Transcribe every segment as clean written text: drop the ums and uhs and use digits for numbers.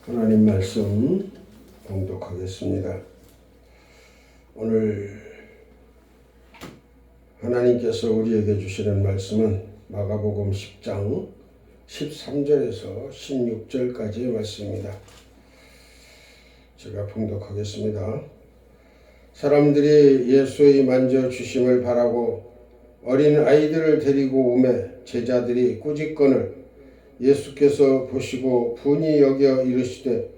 하나님 말씀 봉독하겠습니다. 오늘 하나님께서 우리에게 주시는 말씀은 마가복음 10장 13절에서 16절까지의 말씀입니다. 제가 봉독하겠습니다. 사람들이 예수의 만져주심을 바라고 어린 아이들을 데리고 오매 제자들이 꾸짖거늘 예수께서 보시고 분이 여겨 이르시되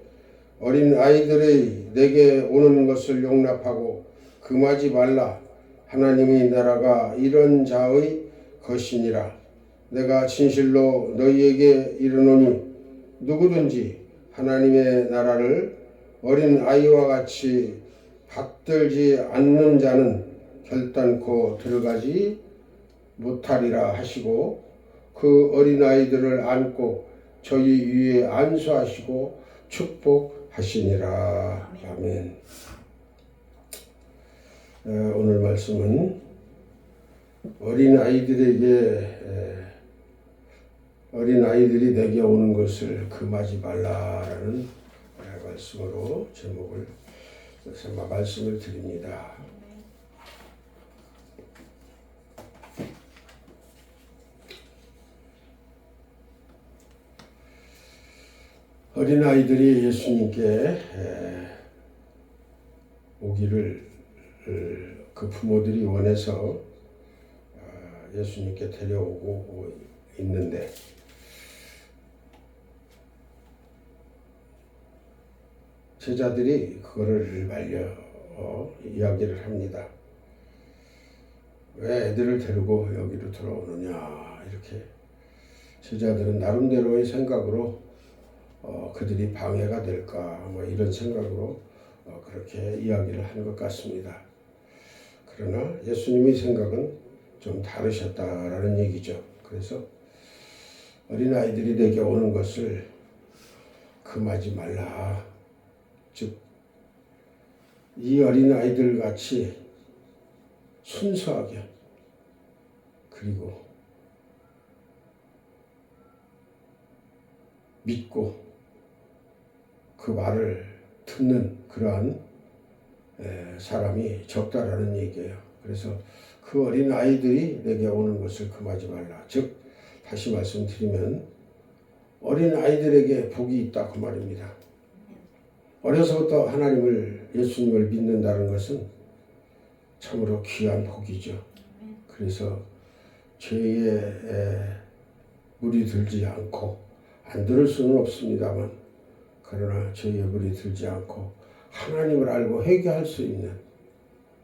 어린 아이들의 내게 오는 것을 용납하고 금하지 말라. 하나님의 나라가 이런 자의 것이니라. 내가 진실로 너희에게 이르노니 누구든지 하나님의 나라를 어린 아이와 같이 받들지 않는 자는 결단코 들어가지 못하리라 하시고 그 어린아이들을 안고 저희 위에 안수하시고 축복하시니라. 아멘. 오늘 말씀은 어린아이들이 내게 오는 것을 금하지 말라라는 말씀으로 제목을 삼아 말씀을 드립니다. 어린아이들이 예수님께 오기를 그 부모들이 원해서 예수님께 데려오고 있는데 제자들이 그거를 말려 이야기를 합니다. 왜 애들을 데리고 여기로 들어오느냐 이렇게 제자들은 나름대로의 생각으로 그들이 방해가 될까 뭐 이런 생각으로 그렇게 이야기를 한 것 같습니다. 그러나 예수님의 생각은 좀 다르셨다라는 얘기죠. 그래서 어린아이들이 내게 오는 것을 금하지 말라. 즉, 이 어린아이들 같이 순수하게 그리고 믿고 그 말을 듣는 그러한 사람이 적다라는 얘기예요. 그래서 그 어린 아이들이 내게 오는 것을 금하지 말라. 즉 다시 말씀드리면 어린 아이들에게 복이 있다 그 말입니다. 어려서부터 예수님을 믿는다는 것은 참으로 귀한 복이죠. 그래서 죄에 물이 들지 않고 안 들을 수는 없습니다만 그러나 죄에 물이 들지 않고 하나님을 알고 회개할 수 있는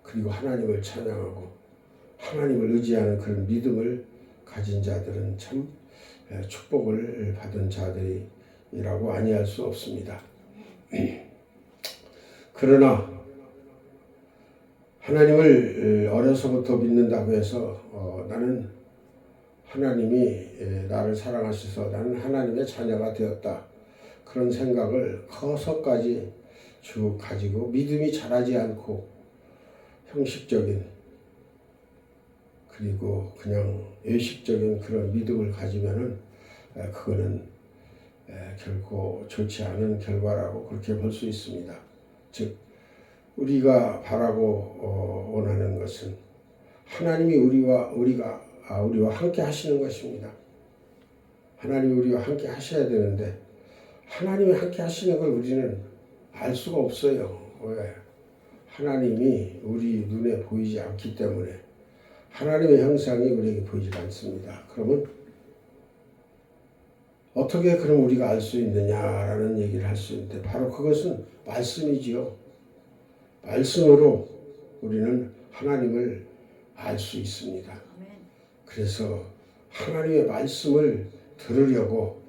그리고 하나님을 찬양하고 하나님을 의지하는 그런 믿음을 가진 자들은 참 축복을 받은 자들이라고 아니할 수 없습니다. 그러나 하나님을 어려서부터 믿는다고 해서 나는 하나님이 나를 사랑하셔서 나는 하나님의 자녀가 되었다. 그런 생각을 커서까지 쭉 가지고 믿음이 자라지 않고 형식적인 그리고 그냥 의식적인 그런 믿음을 가지면은 그거는 결코 좋지 않은 결과라고 그렇게 볼 수 있습니다. 즉 우리가 바라고 원하는 것은 하나님이 우리와 함께 하시는 것입니다. 하나님이 우리와 함께 하셔야 되는데 하나님이 함께 하시는 걸 우리는 알 수가 없어요. 왜? 하나님이 우리 눈에 보이지 않기 때문에 하나님의 형상이 우리에게 보이지 않습니다. 그러면 어떻게 그럼 우리가 알 수 있느냐라는 얘기를 할 수 있는데 바로 그것은 말씀이지요. 말씀으로 우리는 하나님을 알 수 있습니다. 그래서 하나님의 말씀을 들으려고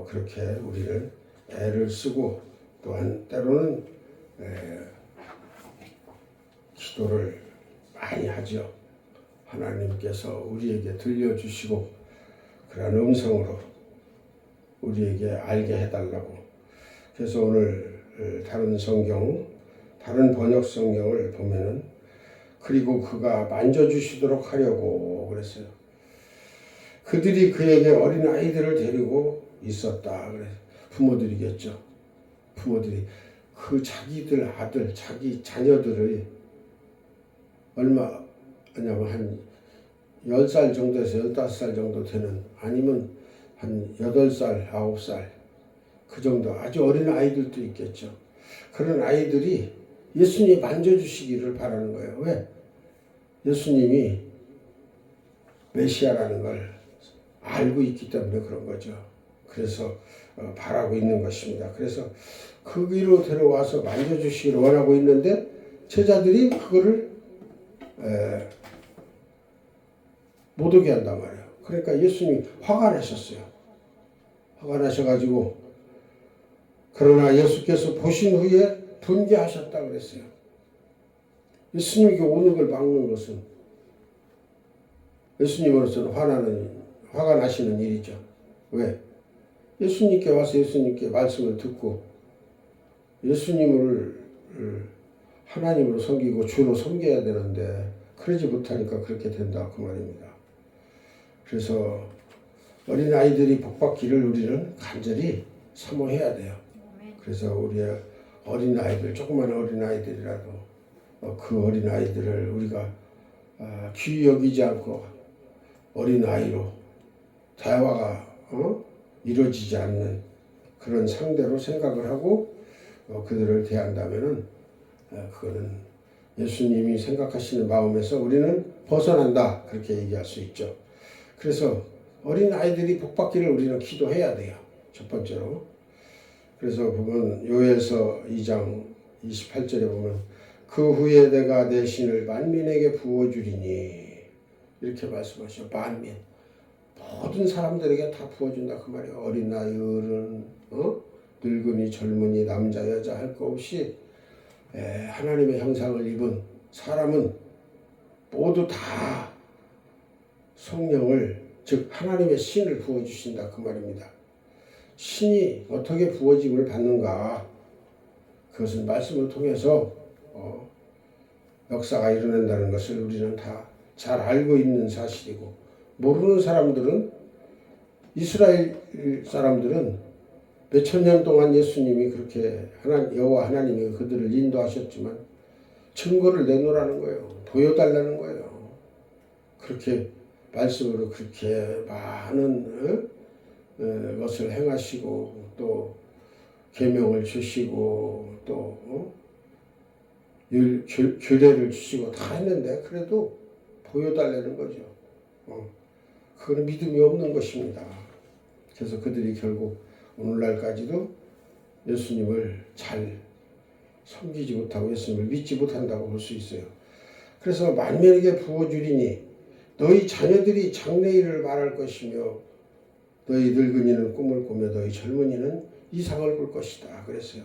그렇게 우리는 애를 쓰고 또한 때로는 기도를 많이 하죠. 하나님께서 우리에게 들려주시고 그런 음성으로 우리에게 알게 해달라고. 그래서 오늘 다른 번역 성경을 보면은 그리고 그가 만져주시도록 하려고 그랬어요. 그들이 그에게 어린 아이들을 데리고 있었다. 그래서 부모들이겠죠. 부모들이 그 자기들 아들, 자기 자녀들의 얼마냐면 한 10살 정도에서 15살 정도 되는, 아니면 한 8살, 9살 그 정도 아주 어린 아이들도 있겠죠. 그런 아이들이 예수님이 만져주시기를 바라는 거예요. 왜? 예수님이 메시아라는 걸 알고 있기 때문에 그런 거죠. 그래서 바라고 있는 것입니다. 그래서 거기로 데려와서 만져주시기를 원하고 있는데 제자들이 그거를 못 오게 한단 말이에요. 그러니까 예수님이 화가 나셨어요. 화가 나셔가지고, 그러나 예수께서 보신 후에 분개하셨다 그랬어요. 예수님에게 오는 걸 막는 것은 예수님으로서는 화가 나시는 일이죠. 왜? 예수님께 와서 예수님께 말씀을 듣고 예수님을 하나님으로 섬기고 주로 섬겨야 되는데 그러지 못하니까 그렇게 된다 그 말입니다. 그래서 어린아이들이 복받기를 우리는 간절히 사모해야 돼요. 그래서 우리의 어린아이들, 조그만 어린아이들이라도 그 어린아이들을 우리가 귀히 여기지 않고 어린아이로 대화가 이루어지지 않는 그런 상대로 생각을 하고 그들을 대한다면은 그거는 예수님이 생각하시는 마음에서 우리는 벗어난다, 그렇게 얘기할 수 있죠. 그래서 어린아이들이 복받기를 우리는 기도해야 돼요. 첫 번째로. 그래서 보면 요엘서 2장 28절에 보면 그 후에 내가 내 신을 만민에게 부어주리니, 이렇게 말씀하셔. 만민, 모든 사람들에게 다 부어준다 그 말이에요. 어린아이, 어른, 늙은이, 젊은이, 남자, 여자 할 거 없이 하나님의 형상을 입은 사람은 모두 다 성령을, 즉 하나님의 신을 부어주신다 그 말입니다. 신이 어떻게 부어짐을 받는가, 그것은 말씀을 통해서 역사가 일어난다는 것을 우리는 다 잘 알고 있는 사실이고, 모르는 사람들은, 이스라엘 사람들은 몇천 년 동안 예수님이 그렇게 여호와 하나님이 그들을 인도하셨지만 증거를 내놓으라는 거예요. 보여달라는 거예요. 그렇게 말씀으로 그렇게 많은 것을 행하시고 또 계명을 주시고 또 규례를 주시고 다 했는데 그래도 보여달라는 거죠. 그건 믿음이 없는 것입니다. 그래서 그들이 결국 오늘날까지도 예수님을 잘 섬기지 못하고 예수님을 믿지 못한다고 볼 수 있어요. 그래서 만민에게 부어주리니 너희 자녀들이 장래일을 말할 것이며 너희 늙은이는 꿈을 꾸며 너희 젊은이는 이상을 볼 것이다 그랬어요.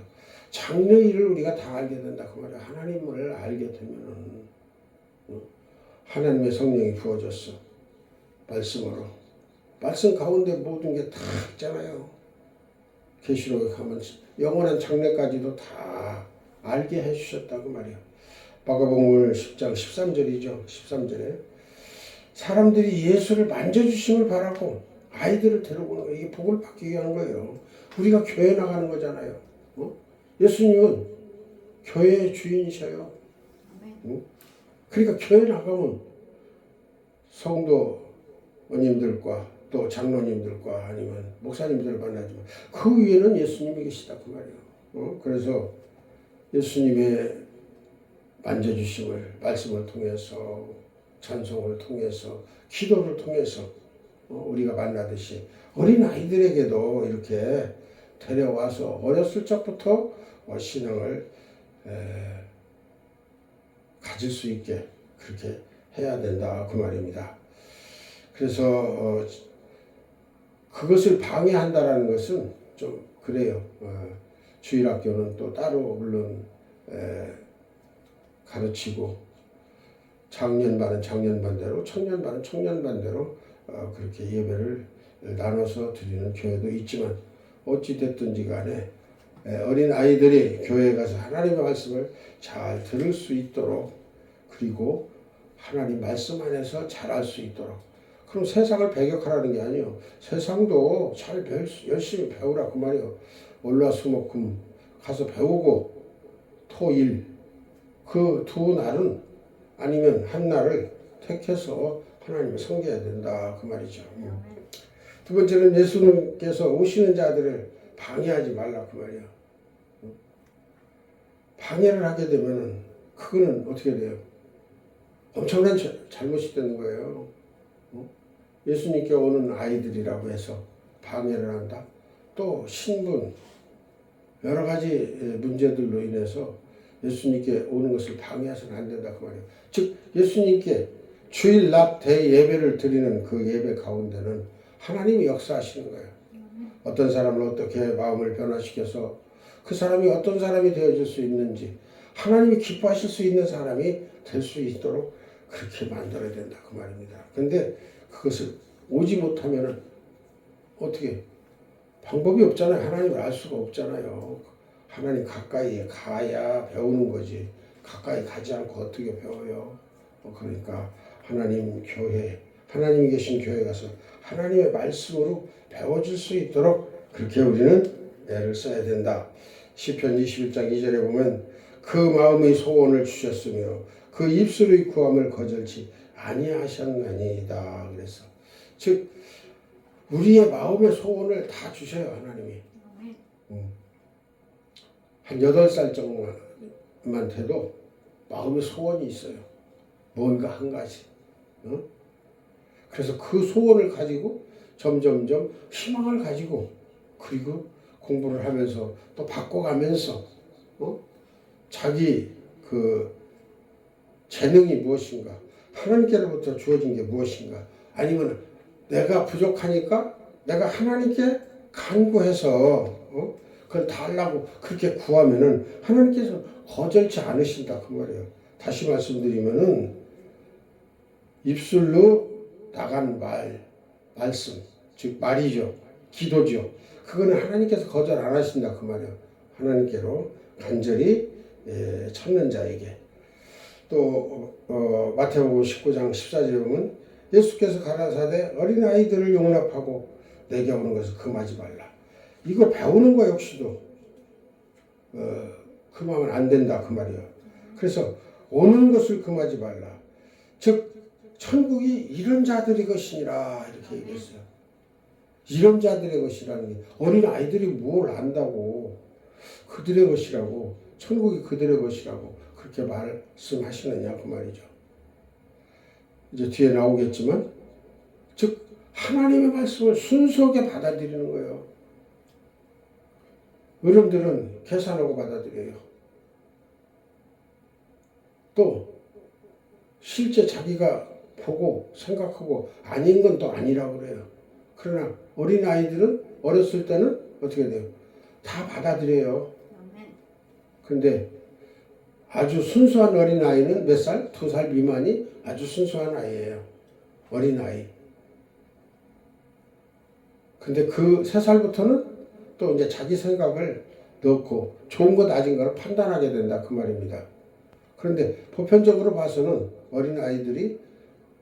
장래일을 우리가 다 알게 된다 그 말이야. 하나님을 알게 되면은 하나님의 성령이 부어졌어. 말씀으로. 말씀 가운데 모든 게 다 있잖아요. 계시록에 가면 영원한 장래까지도 다 알게 해주셨다 그 말이야. 마가복음 10장 13절이죠. 13절에 사람들이 예수를 만져주심을 바라고 아이들을 데려오는 거예요. 이게 복을 받기 위한 거예요. 우리가 교회 나가는 거잖아요. 예수님은 교회의 주인이셔요. 그러니까 교회 나가면 성도님들과 또 장로님들과 아니면 목사님들을 만나지만 그 위에는 예수님이 계시다 그 말이에요. 그래서 예수님의 만져주심을 말씀을 통해서 찬송을 통해서 기도를 통해서 우리가 만나듯이 어린 아이들에게도 이렇게 데려와서 어렸을 적부터 신앙을 가질 수 있게 그렇게 해야 된다 그 말입니다. 그래서 그것을 방해한다라는 것은 좀 그래요. 주일학교는 또 따로 물론 가르치고 장년반은 장년반대로 청년반은 청년반대로 그렇게 예배를 나눠서 드리는 교회도 있지만 어찌됐든지 간에 어린 아이들이 교회에 가서 하나님의 말씀을 잘 들을 수 있도록 그리고 하나님 말씀 안에서 잘 알 수 있도록 그럼 세상을 배격하라는 게 아니에요. 세상도 잘 열심히 배우라 그 말이에요. 월화수목금 가서 배우고 토일 그 두 날은 아니면 한 날을 택해서 하나님을 섬겨야 된다 그 말이죠. 두 번째는 예수님께서 오시는 자들을 방해하지 말라 그 말이야. 방해를 하게 되면은 그거는 어떻게 돼요? 엄청난 잘못이 되는 거예요. 예수님께 오는 아이들이라고 해서 방해를 한다. 또 신분 여러 가지 문제들로 인해서 예수님께 오는 것을 방해해서는 안 된다 그 말이에요. 즉 예수님께 주일 낮 대예배를 드리는 그 예배 가운데는 하나님이 역사하시는 거예요. 어떤 사람을 어떻게 마음을 변화시켜서 그 사람이 어떤 사람이 되어줄 수 있는지 하나님이 기뻐하실 수 있는 사람이 될 수 있도록 그렇게 만들어야 된다 그 말입니다. 그런데 그것을 오지 못하면은 어떻게 방법이 없잖아요. 하나님을 알 수가 없잖아요. 하나님 가까이에 가야 배우는 거지. 가까이 가지 않고 어떻게 배워요? 그러니까 하나님 교회, 하나님이 계신 교회 가서 하나님의 말씀으로 배워줄 수 있도록 그렇게 우리는 애를 써야 된다. 시편 21장 2절에 보면 그 마음의 소원을 주셨으며 그 입술의 구함을 거절치 아니하셨나니이다. 그래서 즉 우리의 마음의 소원을 다 주셔요 하나님이. 한 8살 정도만 돼도 마음의 소원이 있어요. 뭔가 한 가지. 그래서 그 소원을 가지고 점점점 희망을 가지고 그리고 공부를 하면서 또 바꿔가면서 자기 그 재능이 무엇인가 하나님께로부터 주어진 게 무엇인가 아니면 내가 부족하니까 내가 하나님께 간구해서 그걸 달라고 그렇게 구하면은 하나님께서 거절치 않으신다 그 말이에요. 다시 말씀드리면은 입술로 나간 말씀 즉 말이죠. 기도죠. 그거는 하나님께서 거절 안 하신다 그 말이에요. 하나님께로 간절히 찾는 자에게. 또 마태복음 19장 14절에 보면 예수께서 가라사대 어린아이들을 용납하고 내게 오는 것을 금하지 말라. 이거 배우는 거 역시도 금하면 안 된다 그 말이에요. 그래서 오는 것을 금하지 말라. 즉 천국이 이런 자들의 것이니라 이렇게 얘기했어요. 이런 자들의 것이라는 게 어린아이들이 뭘 안다고 그들의 것이라고 천국이 그들의 것이라고 그렇게 말씀하시느냐 그 말이죠. 이제 뒤에 나오겠지만 즉 하나님의 말씀을 순수하게 받아들이는 거예요. 어른들은 계산하고 받아들여요. 또 실제 자기가 보고 생각하고 아닌 건 또 아니라고 그래요. 그러나 어린아이들은 어렸을 때는 어떻게 돼요? 다 받아들여요. 그런데 아주 순수한 어린아이는 몇 살? 2살 미만이 아주 순수한 아이예요. 어린아이. 근데 그 3살부터는 또 이제 자기 생각을 넣고 좋은 것 나진 걸 판단하게 된다 그 말입니다. 그런데 보편적으로 봐서는 어린아이들이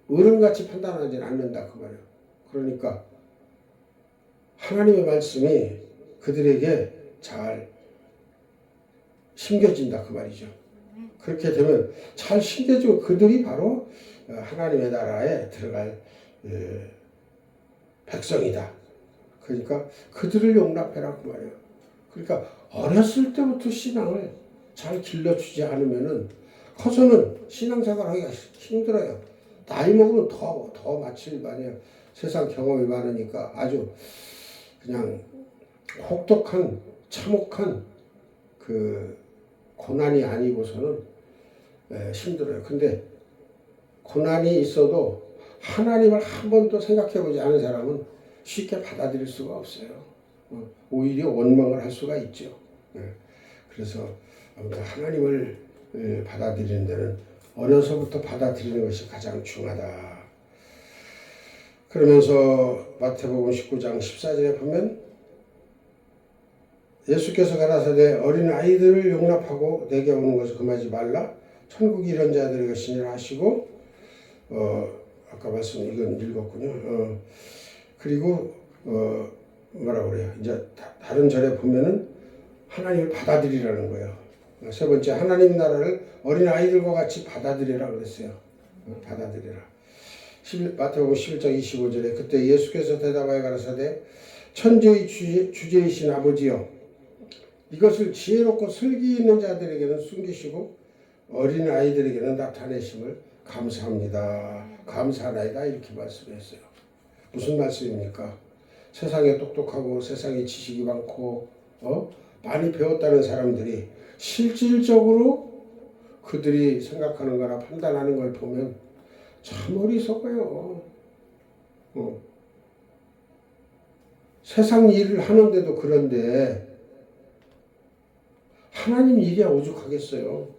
어른같이 판단하지 않는다 그 말이에요. 그러니까 하나님의 말씀이 그들에게 잘 심겨진다 그 말이죠. 그렇게 되면 잘 심겨지고 그들이 바로 하나님의 나라에 들어갈 백성이다. 그러니까 그들을 용납해라 그 말이에요. 그러니까 어렸을 때부터 신앙을 잘 길러주지 않으면은 커서는 신앙생활 하기가 힘들어요. 나이 먹으면 더 마칠 만해요. 세상 경험이 많으니까 아주 그냥 혹독한 참혹한 그 고난이 아니고서는 힘들어요. 근데 고난이 있어도 하나님을 한 번도 생각해 보지 않은 사람은 쉽게 받아들일 수가 없어요. 오히려 원망을 할 수가 있죠. 그래서 아무튼 하나님을 받아들이는 데는 어려서부터 받아들이는 것이 가장 중요하다. 그러면서 마태복음 19장 14절에 보면 예수께서 가라사대 어린 아이들을 용납하고 내게 오는 것을 금하지 말라. 천국이 이런 자들의 것이니라 하시고 아까 말씀 이건 읽었군요. 그리고 뭐라고 그래요? 이제 다른 절에 보면은 하나님을 받아들이라는 거예요. 세 번째, 하나님 나라를 어린아이들과 같이 받아들이라 그랬어요. 받아들이라. 마태복음 11장 25절에 그때 예수께서 대답하여 가라사대 천지의 주제이신 아버지여 이것을 지혜롭고 슬기 있는 자들에게는 숨기시고 어린아이들에게는 나타내심을 감사합니다. 감사하나이다 이렇게 말씀했어요. 무슨 말씀입니까? 세상에 똑똑하고 세상에 지식이 많고 많이 배웠다는 사람들이 실질적으로 그들이 생각하는 거나 판단하는 걸 보면 참 어리석어요. 세상 일을 하는데도 그런데 하나님 일이야 오죽하겠어요.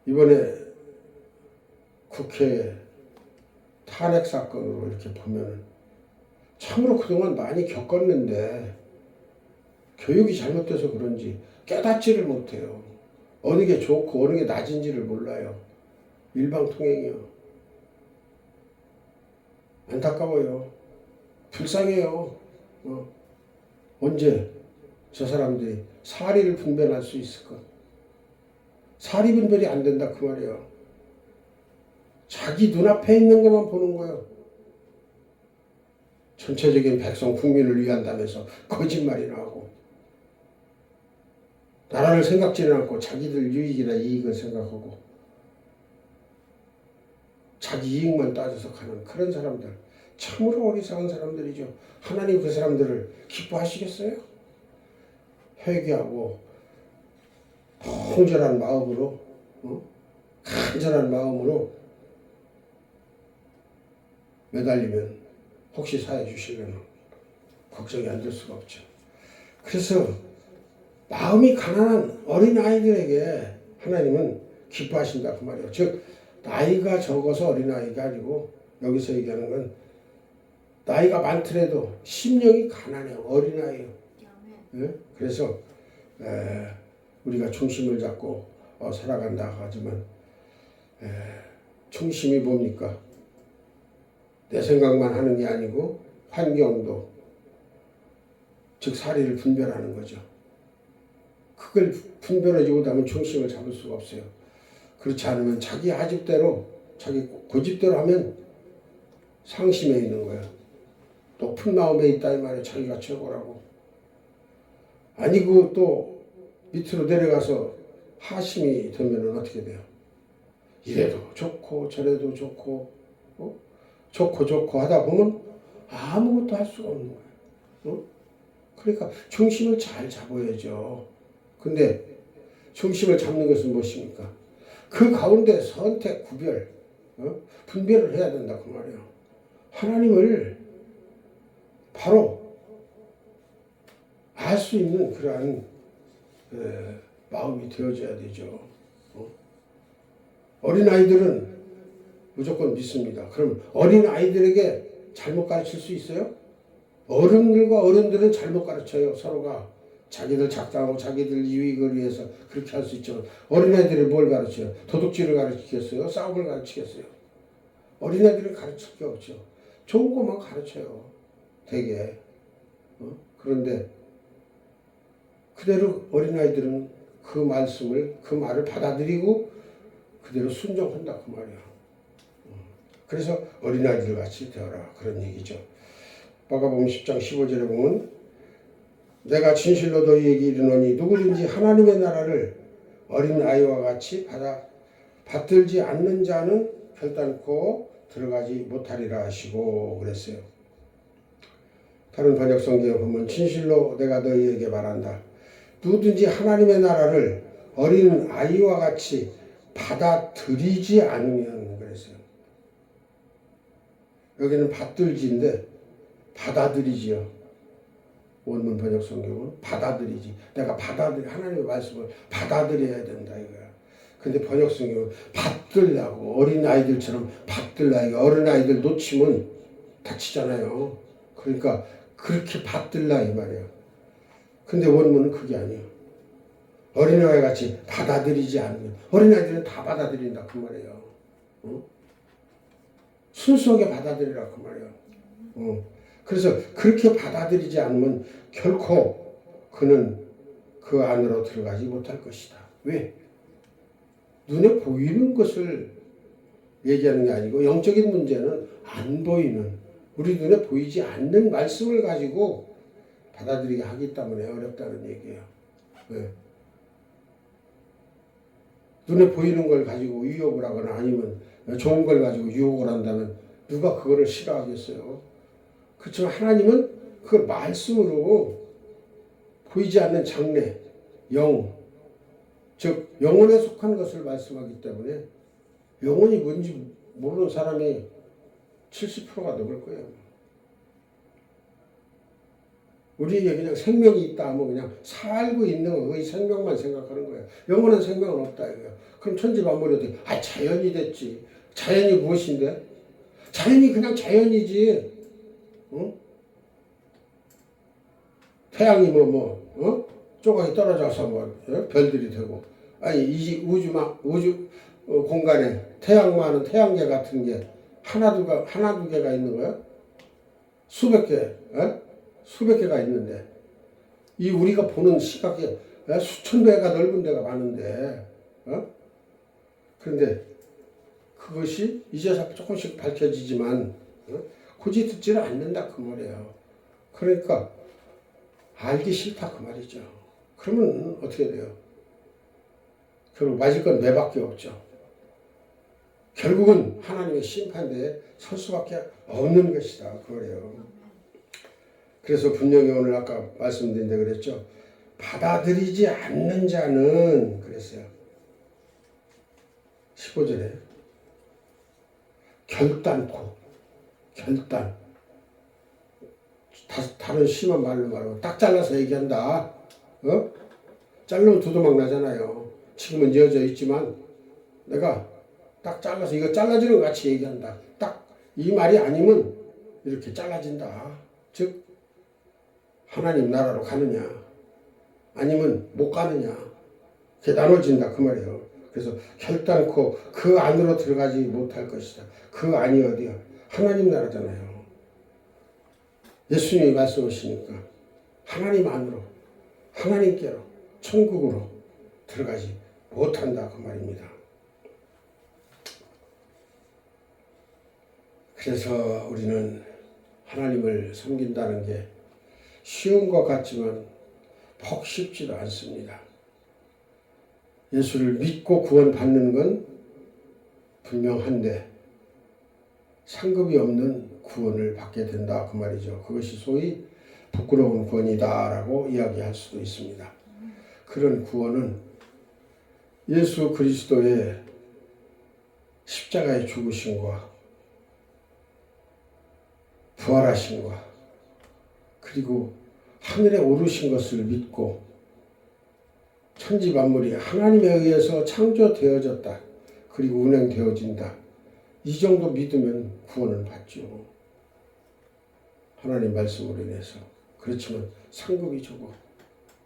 이번에 국회 탄핵 사건으로 이렇게 보면 참으로 그동안 많이 겪었는데 교육이 잘못돼서 그런지 깨닫지를 못해요. 어느 게 좋고 어느 게 낮은지를 몰라요. 일방통행이요. 안타까워요. 불쌍해요. 언제 저 사람들이 사리를 분별할 수 있을까? 사리 분별이 안 된다 그 말이에요. 자기 눈앞에 있는 것만 보는 거예요. 전체적인 백성 국민을 위한다면서 거짓말이나 하고 나라를 생각지는 않고 자기들 유익이나 이익을 생각하고 자기 이익만 따져서 가는 그런 사람들 참으로 어리석은 사람들이죠. 하나님 그 사람들을 기뻐하시겠어요? 회개하고 통절한 마음으로 간절한 마음으로 매달리면 혹시 사해 주시려나 걱정이 안 될 수가 없죠. 그래서 마음이 가난한 어린아이들에게 하나님은 기뻐하신다 그 말이에요. 즉 나이가 적어서 어린아이가 아니고 여기서 얘기하는 건 나이가 많더라도 심령이 가난해요. 어린아이예요. 예? 그래서 우리가 중심을 잡고 살아간다 하지만 중심이 뭡니까? 내 생각만 하는 게 아니고 환경도 즉 사리를 분별하는 거죠. 그걸 분별하지 못하면 중심을 잡을 수가 없어요. 그렇지 않으면 자기 하집대로 자기 고집대로 하면 상심에 있는 거예요. 높은 마음에 있다 이 말이에요. 자기가 최고라고. 아니고 또 밑으로 내려가서 하심이 되면 어떻게 돼요? 이래도 좋고 저래도 좋고 좋고 하다 보면 아무것도 할 수가 없는 거예요. 그러니까 중심을 잘 잡아야죠. 근데 중심을 잡는 것은 무엇입니까? 그 가운데 선택, 구별, 분별을 해야 된다 그 말이에요. 하나님을 바로 알 수 있는 그러한 마음이 되어져야 되죠. 어린아이들은 무조건 믿습니다. 그럼 어린아이들에게 잘못 가르칠 수 있어요? 어른들과 어른들은 잘못 가르쳐요. 서로가 자기들 작당하고 자기들 유익을 위해서 그렇게 할 수 있죠. 어린애들이 뭘 가르쳐요? 도둑질을 가르치겠어요? 싸움을 가르치겠어요? 어린애들은 가르칠 게 없죠. 좋은 것만 가르쳐요. 되게. 그런데 그대로 어린아이들은 그 말씀을 그 말을 받아들이고 그대로 순종한다 그 말이에요. 그래서 어린아이들 같이 되어라 그런 얘기죠. 마가복음 10장 15절에 보면 내가 진실로 너희에게 이르노니 누구든지 하나님의 나라를 어린아이와 같이 받들지 않는 자는 결단코 들어가지 못하리라 하시고 그랬어요. 다른 번역 성경에 보면 진실로 내가 너희에게 말한다. 누구든지 하나님의 나라를 어린아이와 같이 받아들이지 않으면 그랬어요. 여기는 받들지인데 받아들이지요. 원문 번역 성경은 받아들이지. 내가 하나님의 말씀을 받아들여야 된다 이거야. 근데 번역 성경은 받들라고 어린아이들처럼 받들라. 어린아이들 놓치면 다치잖아요. 그러니까 그렇게 받들라 이 말이에요. 근데 원문은 그게 아니에요. 어린아이 같이 받아들이지 않으면 어린아이들은 다 받아들인다 그 말이에요. 순수하게 받아들이라 그 말이에요. 그래서 그렇게 받아들이지 않으면 결코 그는 그 안으로 들어가지 못할 것이다. 왜? 눈에 보이는 것을 얘기하는 게 아니고 영적인 문제는 안 보이는, 우리 눈에 보이지 않는 말씀을 가지고 받아들이게 하기 때문에 어렵다는 얘기예요. 왜? 눈에 보이는 걸 가지고 유혹을 하거나 아니면 좋은 걸 가지고 유혹을 한다면 누가 그거를 싫어하겠어요? 그렇지만 하나님은 그 말씀으로 보이지 않는 장래, 영, 즉 영혼에 속한 것을 말씀하기 때문에 영혼이 뭔지 모르는 사람이 70%가 넘을 거예요. 우리에게 그냥 생명이 있다 하면 그냥 살고 있는 그 생명만 생각하는 거예요. 영원한 생명은 없다 이거예요. 그럼 천지만물이 어떻게? 자연이 됐지. 자연이 무엇인데? 자연이 그냥 자연이지. 어? 태양이 조각이 떨어져서 별들이 되고, 아니 이 우주 공간에 태양만은 태양계 같은 게 하나 두 개가 있는 거야? 수백 개, 수백 개가 있는데 이 우리가 보는 시각이 수천 배가 넓은 데가 많은데, 그런데 그것이 이제서 조금씩 밝혀지지만 굳이 듣지는 않는다 그 말이에요. 그러니까 알기 싫다 그 말이죠. 그러면 어떻게 돼요? 결국 맞을 건 매밖에 없죠. 결국은 하나님의 심판대에 설 수밖에 없는 것이다 그 말이에요. 그래서 분명히 오늘 아까 말씀드린 데 그랬죠. 받아들이지 않는 자는 그랬어요. 15절에 결단코, 결단. 다른 심한 말로 말하면 딱 잘라서 얘기한다. 자르면 두도막 나잖아요. 지금은 이어져 있지만 내가 딱 잘라서 이거 잘라주는 것 같이 얘기한다. 딱 이 말이 아니면 이렇게 잘라진다. 즉 하나님 나라로 가느냐 아니면 못 가느냐 이렇게 나눠진다 그 말이에요. 그래서 결단코 그 안으로 들어가지 못할 것이다. 그 안이 어디야? 하나님 나라잖아요. 예수님이 말씀하시니까 하나님 안으로, 하나님께로, 천국으로 들어가지 못한다 그 말입니다. 그래서 우리는 하나님을 섬긴다는 게 쉬운 것 같지만 퍽 쉽지도 않습니다. 예수를 믿고 구원받는 건 분명한데 상급이 없는 구원을 받게 된다 그 말이죠. 그것이 소위 부끄러운 구원이다라고 이야기할 수도 있습니다. 그런 구원은 예수 그리스도의 십자가의 죽으심과 부활하심과 그리고 하늘에 오르신 것을 믿고 천지 만물이 하나님에 의해서 창조되어졌다. 그리고 운행되어진다. 이 정도 믿으면 구원을 받죠. 하나님 말씀으로 인해서. 그렇지만 상급이 적어.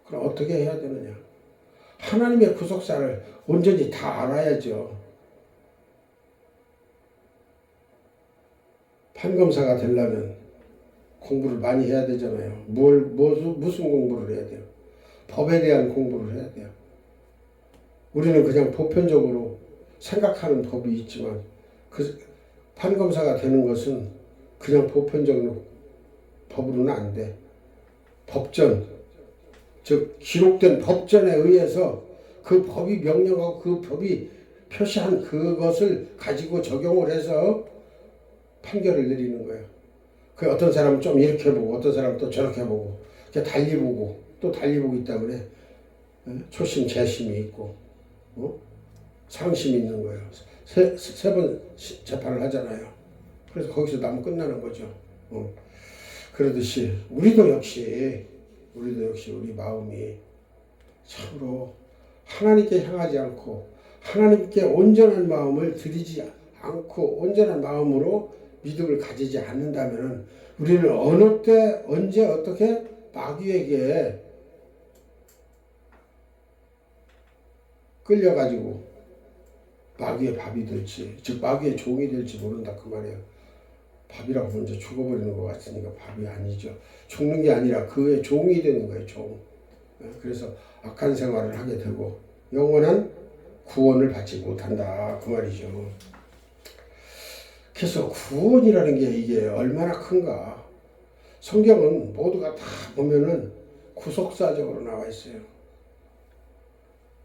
그럼 어떻게 해야 되느냐? 하나님의 구속사를 온전히 다 알아야죠. 판검사가 되려면 공부를 많이 해야 되잖아요. 무슨 공부를 해야 돼요? 법에 대한 공부를 해야 돼요. 우리는 그냥 보편적으로 생각하는 법이 있지만 그 판검사가 되는 것은 그냥 보편적으로 법으로는 안 돼. 법전, 즉 기록된 법전에 의해서 그 법이 명령하고 그 법이 표시한 그것을 가지고 적용을 해서 판결을 내리는 거예요. 그 어떤 사람은 좀 이렇게 보고 어떤 사람은 또 저렇게 보고 이렇게 달리 보고 또 달리 보기 때문에 초심 재심이 있고 상심이 있는 거예요. 세 번 재판을 하잖아요. 그래서 거기서 나면 끝나는 거죠. 그러듯이 우리도 역시 우리 마음이 참으로 하나님께 향하지 않고 하나님께 온전한 마음을 드리지 않고 온전한 마음으로 믿음을 가지지 않는다면 우리는 어느 때 언제 어떻게 마귀에게 끌려가지고 마귀의 밥이 될지 즉 마귀의 종이 될지 모른다 그 말이에요. 밥이라고 먼저 죽어버리는 것 같으니까 밥이 아니죠. 죽는 게 아니라 그의 종이 되는 거예요. 종. 그래서 악한 생활을 하게 되고 영원한 구원을 받지 못한다 그 말이죠. 그래서 구원이라는 게 이게 얼마나 큰가. 성경은 모두가 다 보면은 구속사적으로 나와 있어요.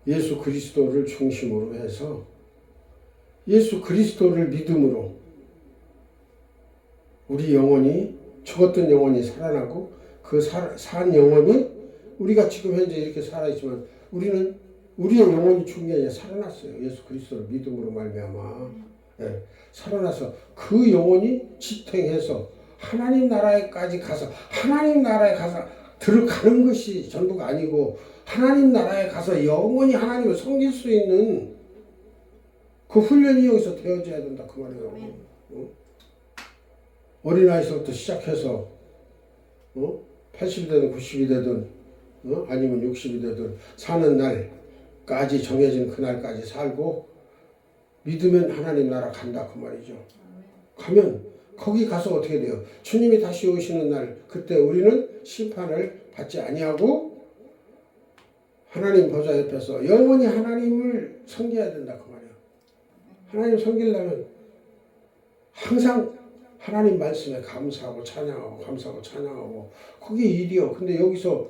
예수 그리스도를 중심으로 해서 예수 그리스도를 믿음으로 우리 영혼이 죽었던 영혼이 살아나고 그 산 영혼이 우리가 지금 현재 이렇게 살아있지만 우리는 우리의 영혼이 죽은 게 아니라 살아났어요. 예수 그리스도를 믿음으로 말미암아 살아나서 그 영혼이 지탱해서 하나님 나라에까지 가서 하나님 나라에 가서 들어가는 것이 전부가 아니고 하나님 나라에 가서 영원히 하나님을 섬길 수 있는 그 훈련이 여기서 되어져야 된다 그 말이에요. 어린아이서부터 시작해서 80이 되든 90이 되든 아니면 60이 되든 사는 날까지 정해진 그날까지 살고 믿으면 하나님 나라 간다 그 말이죠. 가면 거기 가서 어떻게 돼요? 주님이 다시 오시는 날 그때 우리는 심판을 받지 아니하고 하나님 보좌 옆에서 영원히 하나님을 섬겨야 된다 그 말이에요. 하나님 섬기려면 항상 하나님 말씀에 감사하고 찬양하고 감사하고 찬양하고 그게 일이요. 근데 여기서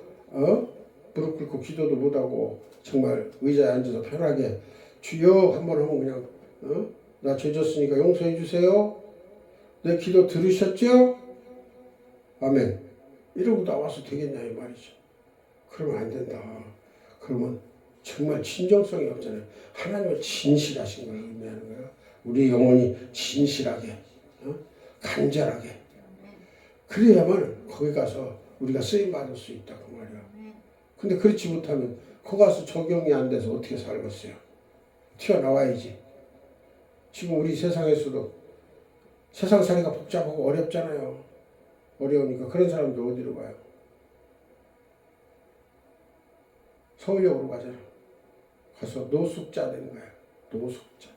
무릎 꿇고 기도도 못하고 정말 의자에 앉아서 편하게 주여 한번 하면 그냥 나 죄 졌으니까 용서해 주세요. 내 기도 들으셨죠? 아멘. 이러고 나와서 되겠냐 이 말이죠. 그러면 안 된다. 그러면 정말 진정성이 없잖아요. 하나님은 진실하신 걸 의미하는 거예요. 우리 영혼이 진실하게 간절하게 그래야만 거기 가서 우리가 쓰임받을 수 있다 그 말이야. 근데 그렇지 못하면 거기 가서 적용이 안 돼서 어떻게 살겠어요? 튀어나와야지. 지금 우리 세상에서도 세상 살이가 복잡하고 어렵잖아요. 어려우니까 그런 사람들 어디로 가요? 서울역으로 가잖아. 가서 노숙자 되는 거야. 노숙자.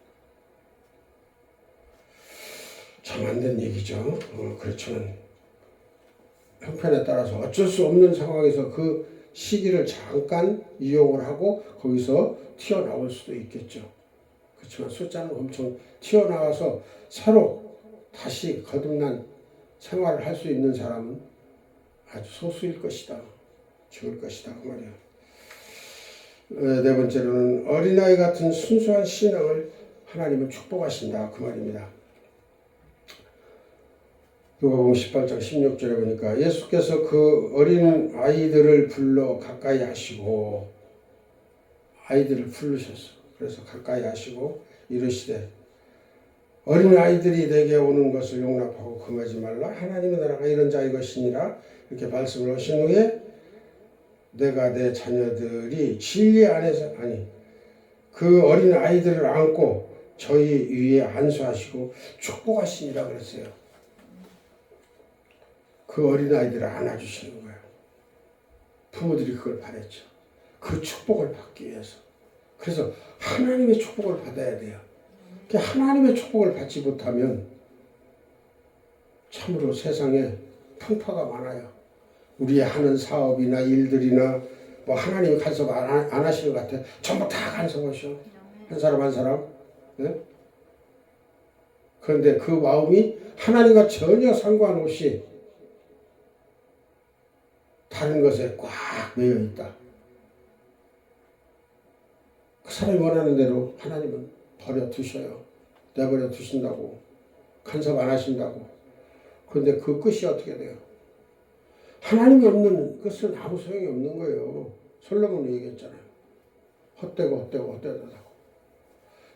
참 안 된 얘기죠. 그렇지만 형편에 따라서 어쩔 수 없는 상황에서 그 시기를 잠깐 이용을 하고 거기서 튀어나올 수도 있겠죠. 그렇지만 숫자는 엄청 튀어나와서 새로 다시 거듭난 생활을 할 수 있는 사람은 아주 소수일 것이다. 죽을 것이다. 그 말이야. 네 번째로는 어린아이 같은 순수한 신앙을 하나님은 축복하신다. 그 말입니다. 누가복음 18장 16절에 보니까 예수께서 그 어린 아이들을 불러 가까이 하시고 아이들을 부르셨어. 그래서 가까이 하시고 이르시되 어린 아이들이 내게 오는 것을 용납하고 금하지 말라. 하나님의 나라가 이런 자의 것이니라. 이렇게 말씀을 하신 후에 내가 내 자녀들이 진리 안에서 그 어린 아이들을 안고 저희 위에 안수하시고 축복하시니라 그랬어요. 그 어린아이들을 안아주시는 거예요. 부모들이 그걸 바랬죠. 그 축복을 받기 위해서. 그래서 하나님의 축복을 받아야 돼요. 하나님의 축복을 받지 못하면 참으로 세상에 풍파가 많아요. 우리의 하는 사업이나 일들이나 뭐 하나님이 간섭 안 하시는 것 같아. 전부 다 간섭하셔. 한 사람 한 사람. 네? 그런데 그 마음이 하나님과 전혀 상관없이 다른 것에 꽉 매여 있다. 그 사람이 원하는 대로 하나님은 버려 두셔요. 내버려 두신다고. 간섭 안 하신다고. 그런데 그 끝이 어떻게 돼요? 하나님이 없는 끝은 아무 소용이 없는 거예요. 솔로몬이 얘기했잖아요. 헛되고 헛되다고.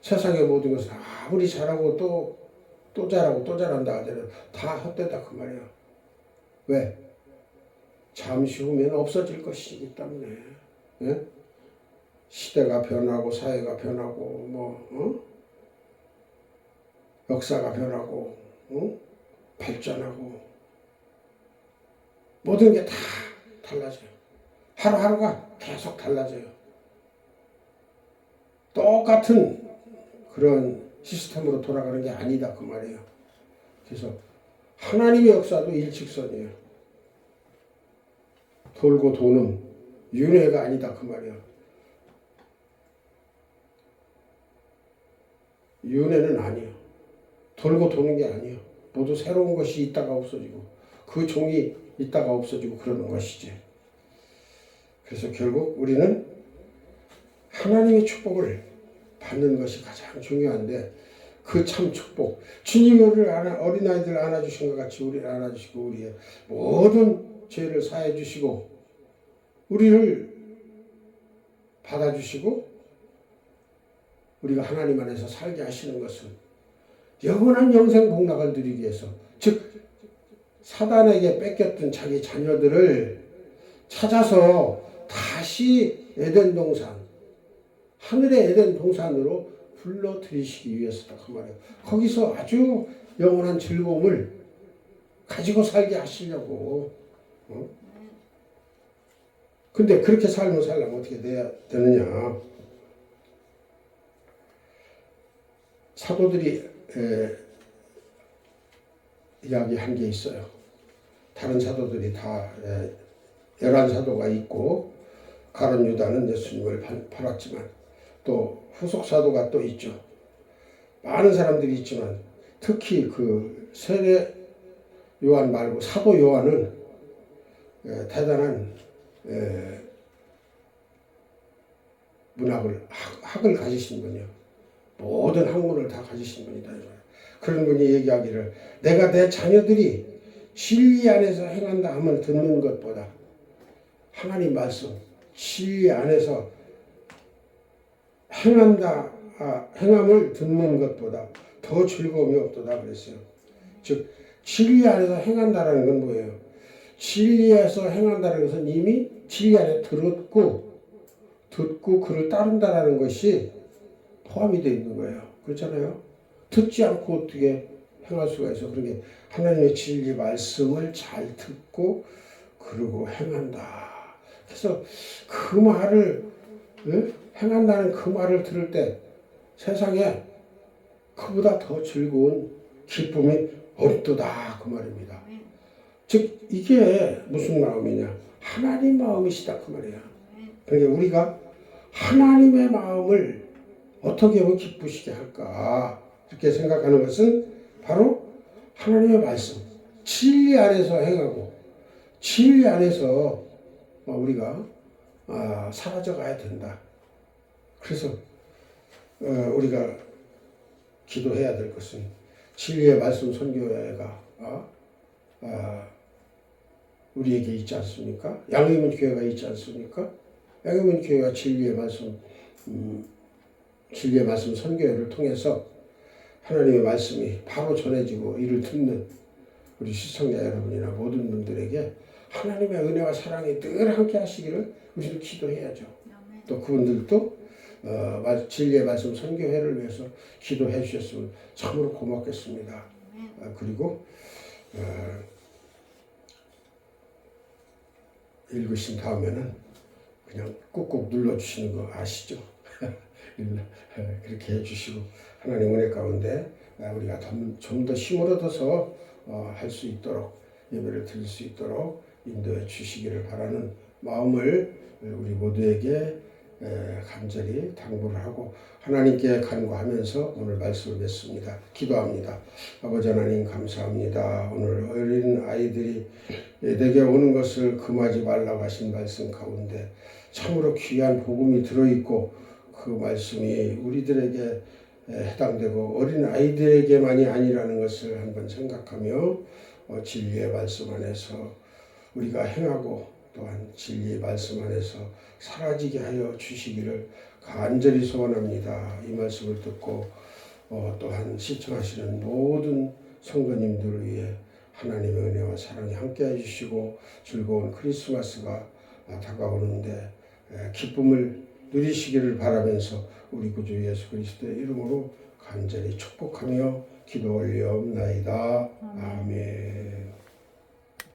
세상의 모든 것은 아무리 잘하고 또 잘하고 또 잘한다 하더라도 다 헛되다 그 말이에요. 왜? 잠시 후면 없어질 것이기 때문에. 예? 시대가 변하고 사회가 변하고 역사가 변하고 발전하고 모든 게 다 달라져요. 하루하루가 계속 달라져요. 똑같은 그런 시스템으로 돌아가는 게 아니다 그 말이에요. 그래서 하나님의 역사도 일직선이에요. 돌고 도는 윤회가 아니다 그 말이야. 윤회는 아니에요. 돌고 도는 게 아니에요. 모두 새로운 것이 있다가 없어지고 그 종이 있다가 없어지고 그러는 것이지. 그래서 결국 우리는 하나님의 축복을 받는 것이 가장 중요한데 그 참 축복, 주님이 우리를 어린아이들 안아주신 것 같이 우리를 안아주시고 우리의 모든 죄를 사해 주시고 우리를 받아주시고 우리가 하나님 안에서 살게 하시는 것은 영원한 영생 복락을 누리기 위해서, 즉 사단에게 뺏겼던 자기 자녀들을 찾아서 다시 에덴 동산, 하늘의 에덴 동산으로 불러들이시기 위해서다 그 말이에요. 거기서 아주 영원한 즐거움을 가지고 살게 하시려고. 근데 그렇게 살면 살려면 어떻게 돼야 되느냐. 사도들이 이야기한 게 있어요. 다른 사도들이 다 11사도가 있고 가룟 유다는 예수님을 팔았지만 또 후속 사도가 또 있죠. 많은 사람들이 있지만 특히 그 세례 요한 말고 사도 요한은 대단한 문학을 학을 가지신 분이요. 모든 학문을 다 가지신 분이다. 그런 분이 얘기하기를 내가 내 자녀들이 진리 안에서 행한다 하면 듣는 것보다 하나님 말씀 진리 안에서 행함을 듣는 것보다 더 즐거움이 없도다 그랬어요. 즉 진리 안에서 행한다라는 건 뭐예요? 진리에서 행한다는 것은 이미 진리 안에 듣고 그를 따른다라는 것이 포함이 되어 있는 거예요. 그렇잖아요. 듣지 않고 어떻게 행할 수가 있어. 그러니까 하나님의 진리 말씀을 잘 듣고 그러고 행한다. 그래서 그 말을 행한다는 그 말을 들을 때 세상에 그보다 더 즐거운 기쁨이 없도다 그 말입니다. 즉 이게 무슨 마음이냐? 하나님 마음이시다 그 말이야. 그러니까 우리가 하나님의 마음을 어떻게 하면 기쁘시게 할까? 이렇게 생각하는 것은 바로 하나님의 말씀, 진리 안에서 행하고 진리 안에서 우리가 사라져가야 된다. 그래서 우리가 기도해야 될 것은 진리의 말씀 선교회가 우리에게 있지 않습니까? 양의문 교회가 있지 않습니까? 양의문 교회가 진리의 말씀 선교회를 통해서 하나님의 말씀이 바로 전해지고 이를 듣는 우리 시청자 여러분이나 모든 분들에게 하나님의 은혜와 사랑이 늘 함께 하시기를 우리도 기도해야죠. 또 그분들도 진리의 말씀 선교회를 위해서 기도해 주셨으면 참으로 고맙겠습니다. 그리고 읽으신 다음에는 그냥 꾹꾹 눌러주시는 거 아시죠? 그렇게 해주시고 하나님 은혜 가운데 우리가 좀 더 힘을 얻어서 할 수 있도록 예배를 드릴 수 있도록 인도해 주시기를 바라는 마음을 우리 모두에게 간절히 당부를 하고 하나님께 간구하면서 오늘 말씀을 맺습니다. 기도합니다. 아버지 하나님 감사합니다. 오늘 어린 아이들이 내게 오는 것을 금하지 말라고 하신 말씀 가운데 참으로 귀한 복음이 들어있고 그 말씀이 우리들에게 해당되고 어린 아이들에게만이 아니라는 것을 한번 생각하며 진리의 말씀 안에서 우리가 행하고 또한 진리의 말씀 안에서 사라지게 하여 주시기를 간절히 소원합니다. 이 말씀을 듣고 또한 시청하시는 모든 성도님들을 위해 하나님의 은혜와 사랑이 함께 해주시고 즐거운 크리스마스가 다가오는데 기쁨을 누리시기를 바라면서 우리 구주 예수 그리스도의 이름으로 간절히 축복하며 기도 올리옵나이다. 아멘.